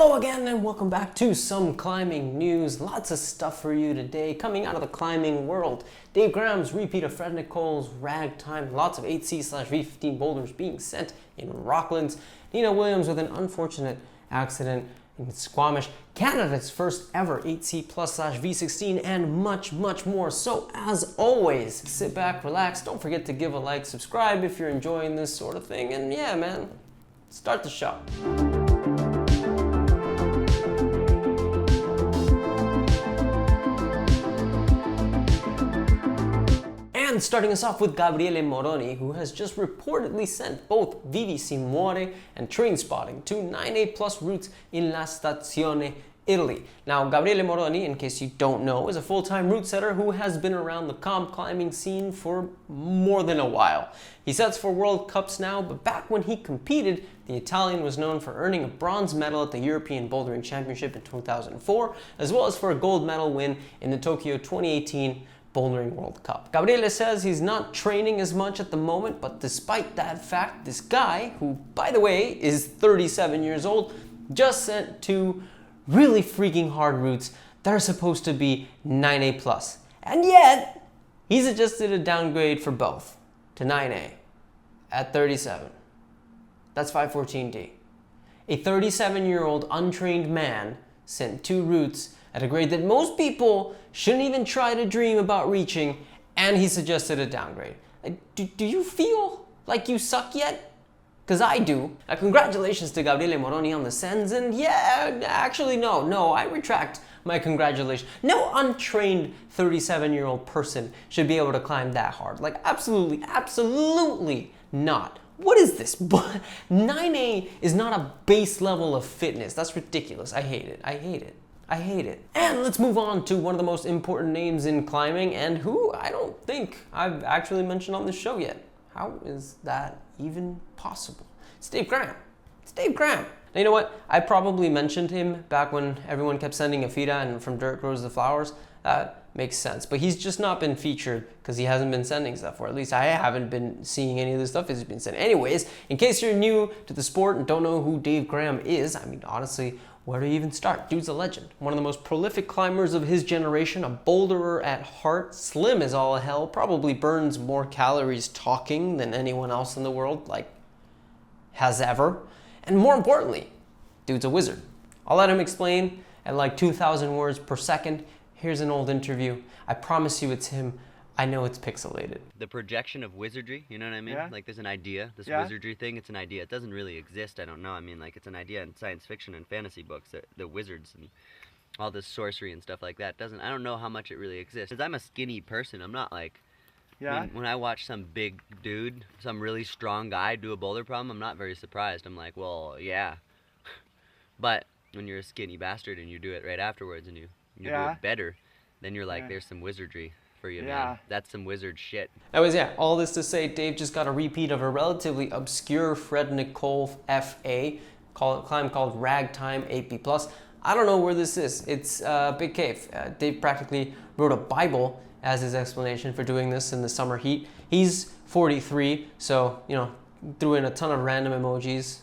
Hello again and welcome back to some climbing news. Lots of stuff for you today coming out of the climbing world. Dave Graham's repeat of Fred Nicole's ragtime. Lots of 8C/V15 boulders being sent in Rocklands. Nina Williams with an unfortunate accident in Squamish. Canada's first ever 8C+/V16 and much more. So as always, sit back, relax. Don't forget to give a like, subscribe if you're enjoying this sort of thing. And yeah, man, start the show. And starting us off with Gabriele Moroni, who has just reportedly sent both V12 and train spotting to 9A plus routes in La Stazione, Italy. Now, Gabriele Moroni, in case you don't know, is a full-time route setter who has been around the comp climbing scene for more than a while. He sets for World Cups now, but back when he competed, the Italian was known for earning a bronze medal at the European Bouldering Championship in 2004, as well as for a gold medal win in the Tokyo 2018 Bouldering World Cup. Gabriele says he's not training as much at the moment, but despite that fact, this guy, who by the way is 37 years old, just sent two really freaking hard routes that are supposed to be 9A plus. And yet, he suggested a downgrade for both to 9A at 37. That's 514D. A 37-year-old untrained man sent two routes at a grade that most people shouldn't even try to dream about reaching, and he suggested a downgrade. Do you feel like you suck yet? Because I do. Now, congratulations to Gabriele Moroni on the sends, and yeah, actually no, I retract my congratulations. No untrained 37-year-old person should be able to climb that hard. Like, absolutely not. What is this? 9A is not a base level of fitness. That's ridiculous. I hate it. And let's move on to one of the most important names in climbing, and who I don't think I've actually mentioned on this show yet. How is that even possible? It's Dave Graham. Now, you know what? I probably mentioned him back when everyone kept sending a FIDA and From Dirt Grows the Flowers. That makes sense. But he's just not been featured because he hasn't been sending stuff, or at least I haven't been seeing any of the stuff he's been sending. Anyways, in case you're new to the sport and don't know who Dave Graham is, I mean, honestly, where do you even start? Dude's a legend. One of the most prolific climbers of his generation, a boulderer at heart, slim as all hell, probably burns more calories talking than anyone else in the world, like, has ever. And more importantly, dude's a wizard. I'll let him explain at like 2,000 words per second. Here's an old interview. I promise you it's him. I know it's pixelated. The projection of wizardry, you know what I mean? Yeah. Like there's an idea, this wizardry thing, it's an idea. It doesn't really exist, I don't know. I mean, like it's an idea in science fiction and fantasy books, the wizards and all this sorcery and stuff like that. I don't know how much it really exists. Because I'm a skinny person, I'm not like, when I watch some big dude, some really strong guy do a boulder problem, I'm not very surprised. I'm like, well, yeah. But when you're a skinny bastard and you do it right afterwards and you do it better, then you're like, there's some wizardry for you, man. That's some wizard shit. Anyways, all this to say, Dave just got a repeat of a relatively obscure Fred Nicole FA climb called Ragtime 8B+. I don't know where this is. It's Big Cave. Dave practically wrote a Bible as his explanation for doing this in the summer heat. He's 43, so, you know, threw in a ton of random emojis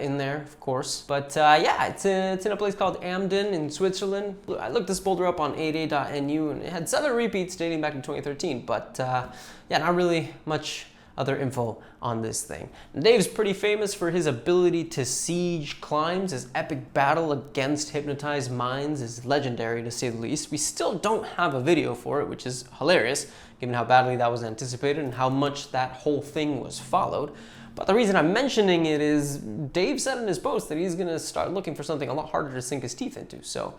in there, of course. But yeah, it's in a place called Amden in Switzerland. I looked this boulder up on 8a.nu and it had 7 repeats dating back to 2013. But yeah, not really much other info on this thing. And Dave's pretty famous for his ability to siege climbs. His epic battle against hypnotized minds is legendary, to say the least. We still don't have a video for it, which is hilarious, given how badly that was anticipated and how much that whole thing was followed. But the reason I'm mentioning it is Dave said in his post that he's gonna start looking for something a lot harder to sink his teeth into. So,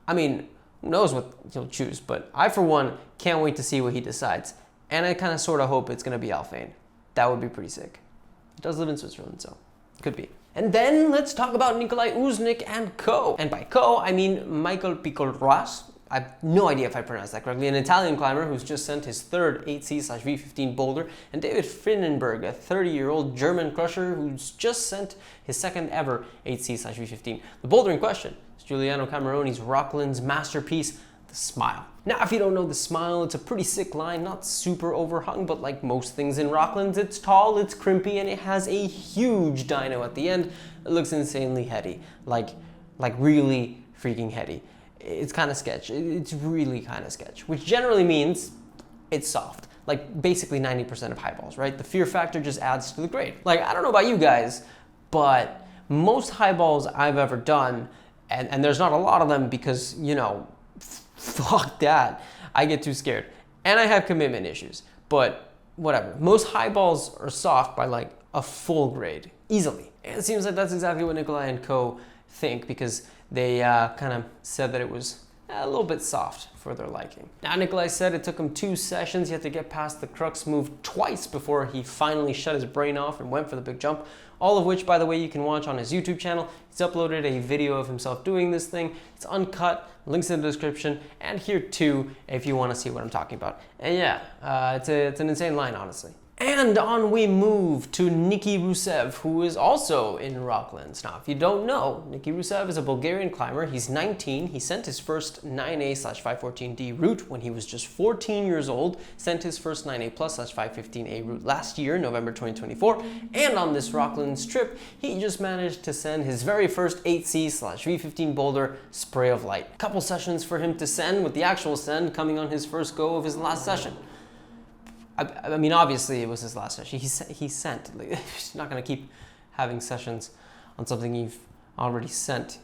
I mean, who knows what he'll choose, but I, for one, can't wait to see what he decides. And I kind of sort of hope it's gonna be Alphane. That would be pretty sick. He does live in Switzerland, so could be. And then let's talk about Nicolai Uznik and co. And by co, I mean Michael Picolroas. I have no idea if I pronounced that correctly. An Italian climber who's just sent his third 8C/V15 boulder, and David Finnenberg, a 30-year-old German crusher who's just sent his second ever 8C/V15. The boulder in question is Giuliano Cameroni's Rocklands masterpiece, the Smile. Now, if you don't know the Smile, it's a pretty sick line, not super overhung, but like most things in Rocklands, it's tall, it's crimpy, and it has a huge dyno at the end that looks insanely heady. Like, like really freaking heady. It's kind of sketch. It's really kind of sketch, which generally means it's soft. Like basically 90% of highballs, right? The fear factor just adds to the grade. Like, I don't know about you guys, but most highballs I've ever done, and there's not a lot of them because, you know, fuck that. I get too scared. And I have commitment issues, but whatever. Most highballs are soft by like a full grade, easily. And it seems like that's exactly what Nicolai and co think, because they kind of said that it was a little bit soft for their liking. Now, Nicolai said it took him 2 sessions. He had to get past the crux move twice before he finally shut his brain off and went for the big jump. All of which, by the way, you can watch on his YouTube channel. He's uploaded a video of himself doing this thing. It's uncut, links in the description, and here too, if you want to see what I'm talking about. And yeah, it's an insane line, honestly. And on we move to Niki Rusev, who is also in Rocklands. Now, if you don't know, Niki Rusev is a Bulgarian climber. He's 19. He sent his first 9A/514D route when he was just 14 years old. Sent his first 9A+/515A route last year, November 2024. And on this Rocklands trip, he just managed to send his very first 8C/V15 boulder, Spray of Light. A couple sessions for him to send, with the actual send coming on his first go of his last session. I mean, obviously it was his last session. He sent. Like, he's not gonna keep having sessions on something you've already sent.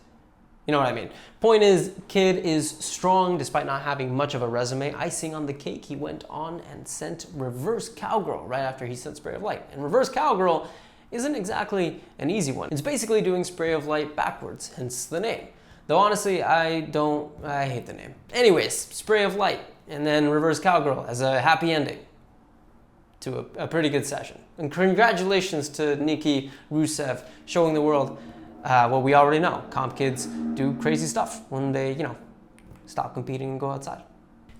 You know what I mean? Point is, kid is strong despite not having much of a resume. Icing on the cake, he went on and sent Reverse Cowgirl right after he sent Spray of Light. And Reverse Cowgirl isn't exactly an easy one. It's basically doing Spray of Light backwards, hence the name. Though honestly, I hate the name. Anyways, Spray of Light, and then Reverse Cowgirl as a happy ending to a pretty good session. And congratulations to Niki Rusev, showing the world what we already know. Comp kids do crazy stuff when they, you know, stop competing and go outside.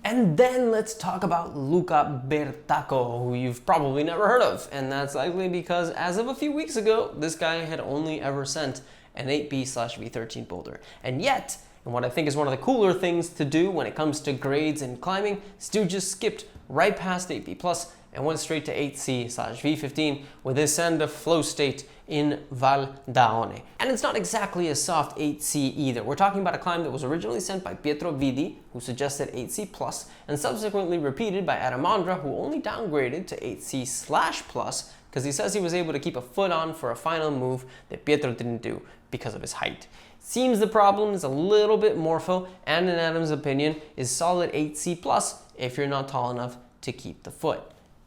And then let's talk about Luca Bertacco, who you've probably never heard of. And that's likely because as of a few weeks ago, this guy had only ever sent an 8B/V13 boulder. And yet, and what I think is one of the cooler things to do when it comes to grades and climbing, this dude just skipped right past 8B+ and went straight to 8C/V15 with his send of flow state in Val d'Aone. And it's not exactly a soft 8C either. We're talking about a climb that was originally sent by Pietro Vidi, who suggested 8C+, and subsequently repeated by Adamandra, who only downgraded to 8C/+, because he says he was able to keep a foot on for a final move that Pietro didn't do because of his height. Seems the problem is a little bit morpho, and in Adam's opinion, is solid 8C+ if you're not tall enough to keep the foot.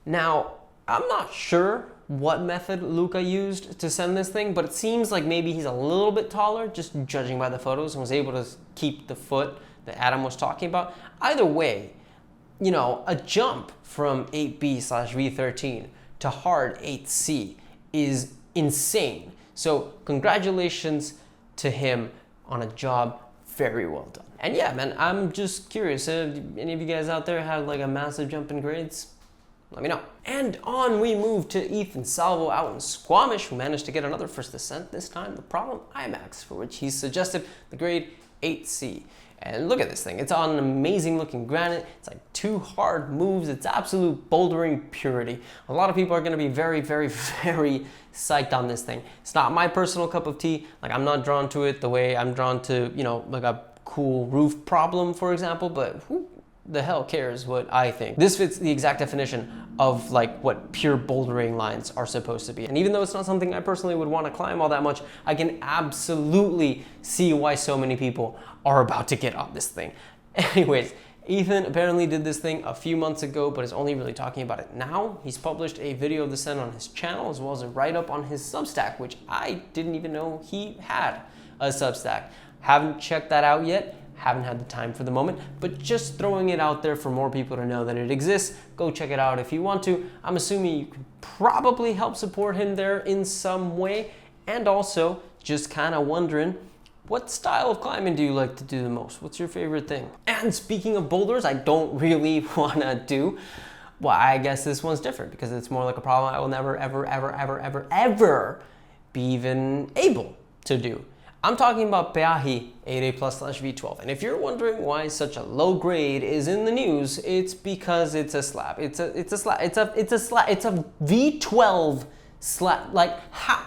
Now, I'm not sure what method Luca used to send this thing, but it seems like maybe he's a little bit taller, just judging by the photos, and was able to keep the foot that Adam was talking about. Either way, you know, a jump from 8B/V13 to hard 8C is insane. So congratulations to him on a job very well done. And yeah, man, I'm just curious, any of you guys out there had like a massive jump in grades? Let me know. And on we move to Ethan Salvo out in Squamish, who managed to get another first ascent, this time the problem IMAX, for which he suggested the grade 8C. And look at this thing. It's on an amazing looking granite. It's like 2 hard moves. It's absolute bouldering purity. A lot of people are going to be very, very, very psyched on this thing. It's not my personal cup of tea. Like, I'm not drawn to it the way I'm drawn to, you know, like a cool roof problem, for example, but who the hell cares what I think? This fits the exact definition of like what pure bouldering lines are supposed to be. And even though it's not something I personally would want to climb all that much, I can absolutely see why so many people are about to get on this thing. Anyways, Ethan apparently did this thing a few months ago, but is only really talking about it now. He's published a video of the send on his channel, as well as a write-up on his Substack, which I didn't even know he had a Substack. Haven't checked that out yet. Haven't had the time for the moment, but just throwing it out there for more people to know that it exists. Go check it out if you want to. I'm assuming you could probably help support him there in some way. And also just kind of wondering, what style of climbing do you like to do the most? What's your favorite thing? And speaking of boulders I don't really want to do, well, I guess this one's different because it's more like a problem I will never, ever, ever, ever, ever, ever be even able to do. I'm talking about Peahi 8A+/V12, and if you're wondering why such a low grade is in the news, it's because it's a slab. It's a V12 slab. Like, how?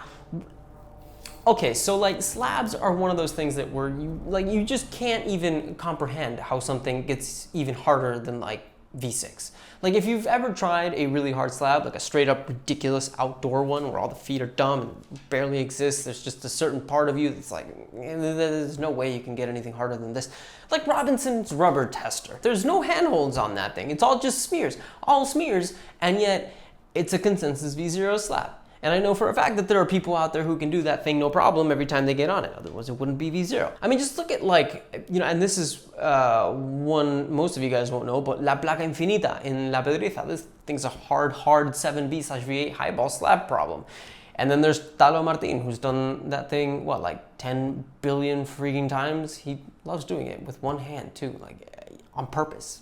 Okay, so like slabs are one of those things that where you just can't even comprehend how something gets even harder than like V6. Like if you've ever tried a really hard slab, like a straight up ridiculous outdoor one where all the feet are dumb and barely exist, there's just a certain part of you that's like, there's no way you can get anything harder than this. Like Robinson's rubber tester. There's no handholds on that thing. It's all just smears, all smears, and yet it's a consensus V0 slab. And I know for a fact that there are people out there who can do that thing no problem every time they get on it. Otherwise, it wouldn't be V0. I mean, just look at like, and this is one most of you guys won't know, but La Placa Infinita in La Pedriza. This thing's a hard 7B/V8 highball slab problem. And then there's Talo Martin, who's done that thing, what, like 10 billion freaking times? He loves doing it with one hand too, like on purpose.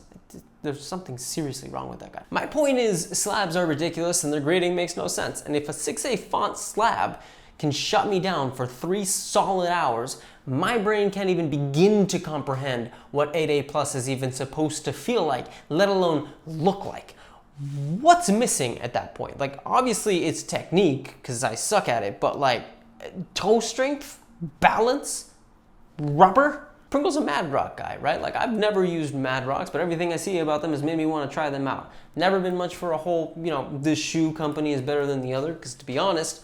There's something seriously wrong with that guy. My point is, slabs are ridiculous and their grading makes no sense. And if a 6A font slab can shut me down for 3 solid hours, my brain can't even begin to comprehend what 8A plus is even supposed to feel like, let alone look like. What's missing at that point? Like, obviously it's technique, because I suck at it, but like, toe strength, balance, rubber? Pringle's a Mad Rock guy, right? Like, I've never used Mad Rocks, but everything I see about them has made me want to try them out. Never been much for a whole, this shoe company is better than the other, because to be honest,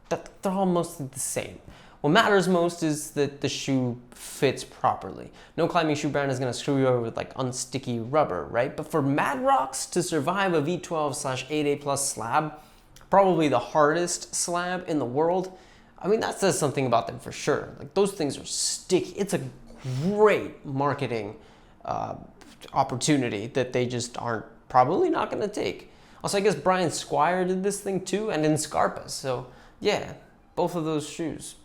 they're all mostly the same. What matters most is that the shoe fits properly. No climbing shoe brand is going to screw you over with like unsticky rubber, right? But for Mad Rocks to survive a V12/8A plus slab, probably the hardest slab in the world, I mean, that says something about them for sure. Like, those things are sticky. It's a great marketing opportunity that they just aren't probably not going to take. Also, I guess Brian Squire did this thing too, and in Scarpa. So yeah, both of those shoes,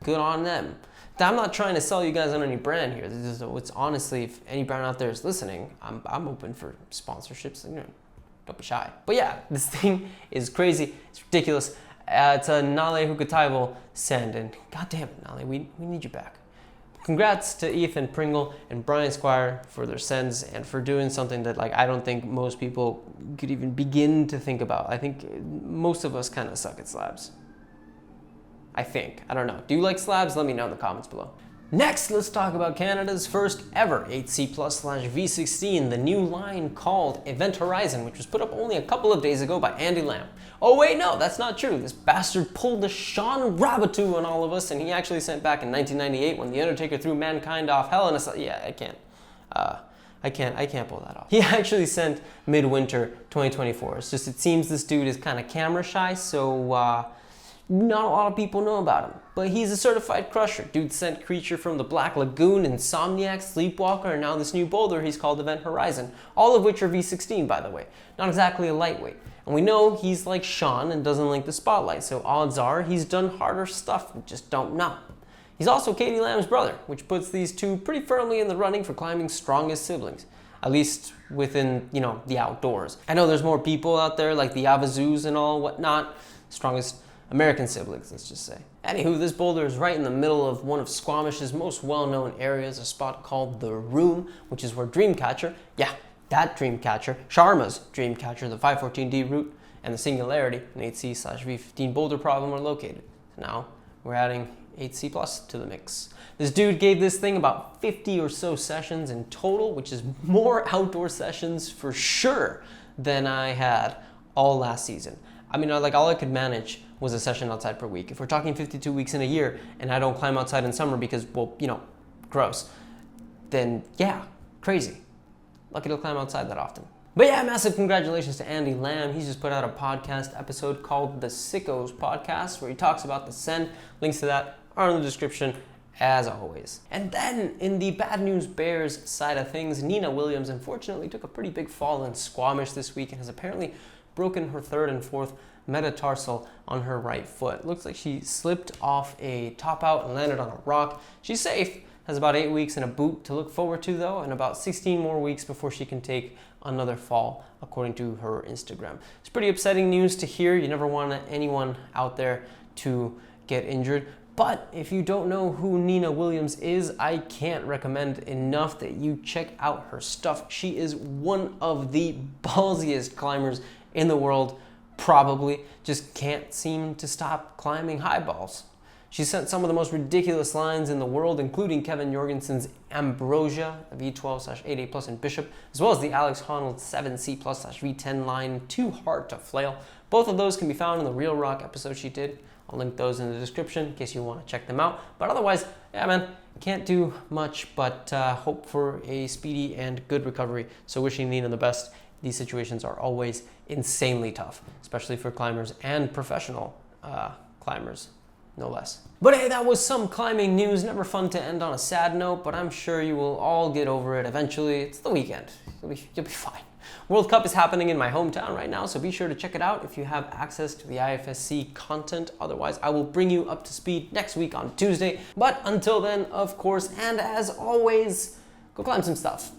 good on them. I'm not trying to sell you guys on any brand here. It's honestly, if any brand out there is listening, I'm open for sponsorships. Don't be shy. But yeah, this thing is crazy. It's ridiculous. It's a Nale Hukataival send, and god damn it, Nale, we need you back. Congrats to Ethan Pringle and Brian Squire for their sends and for doing something that like I don't think most people could even begin to think about. I think most of us kind of suck at slabs. I think. I don't know. Do you like slabs? Let me know in the comments below. Next, let's talk about Canada's first ever 8C+/V16, the new line called Event Horizon, which was put up only a couple of days ago by Andy Lamb. Oh wait, no, that's not true. This bastard pulled the Sean Rabatou on all of us, and he actually sent back in 1998 when The Undertaker threw Mankind off Hell in a Cell. Yeah, I can't pull that off. He actually sent Midwinter 2024. It's just, it seems this dude is kind of camera shy, so not a lot of people know about him, but he's a certified crusher. Dude sent Creature from the Black Lagoon, Insomniac, Sleepwalker, and now this new boulder he's called Event Horizon, all of which are V16, by the way. Not exactly a lightweight. And we know he's like Sean and doesn't like the spotlight, so odds are he's done harder stuff, we just don't know. He's also Katie Lamb's brother, which puts these two pretty firmly in the running for climbing's strongest siblings, at least within, the outdoors. I know there's more people out there like the Avazoos and all whatnot, strongest American siblings, let's just say. Anywho, this boulder is right in the middle of one of Squamish's most well-known areas, a spot called The Room, which is where Dreamcatcher, yeah, that Dreamcatcher, Sharma's Dreamcatcher, the 514D route, and the Singularity, an 8C/V15 boulder problem are located. So now, we're adding 8C plus to the mix. This dude gave this thing about 50 or so sessions in total, which is more outdoor sessions for sure than I had all last season. I mean, like, all I could manage was a session outside per week. If we're talking 52 weeks in a year and I don't climb outside in summer because, well, gross, then yeah, crazy. Lucky to climb outside that often. But yeah, massive congratulations to Andy Lamb. He's just put out a podcast episode called The Sickos Podcast, where he talks about the send. Links to that are in the description, as always. And then, in the Bad News Bears side of things, Nina Williams unfortunately took a pretty big fall in Squamish this week and has apparently broken her 3rd and 4th metatarsal on her right foot. Looks like she slipped off a top out and landed on a rock. She's safe, has about 8 weeks in a boot to look forward to though, and about 16 more weeks before she can take another fall, according to her Instagram. It's pretty upsetting news to hear. You never want anyone out there to get injured. But if you don't know who Nina Williams is, I can't recommend enough that you check out her stuff. She is one of the ballsiest climbers in the world, probably. Just can't seem to stop climbing high balls. She sent some of the most ridiculous lines in the world, including Kevin Jorgensen's Ambrosia, V12/88 plus in Bishop, as well as the Alex Honnold 7C plus/V10 line, Too Hard to Flail. Both of those can be found in the Real Rock episode she did. I'll link those in the description in case you want to check them out. But otherwise, yeah, man, can't do much but hope for a speedy and good recovery. So wishing Nina the best. These situations are always insanely tough, especially for climbers and professional climbers, no less. But hey, that was some climbing news. Never fun to end on a sad note, but I'm sure you will all get over it eventually. It's the weekend. You'll be fine. World Cup is happening in my hometown right now, so be sure to check it out if you have access to the IFSC content. Otherwise, I will bring you up to speed next week on Tuesday. But until then, of course, and as always, go climb some stuff.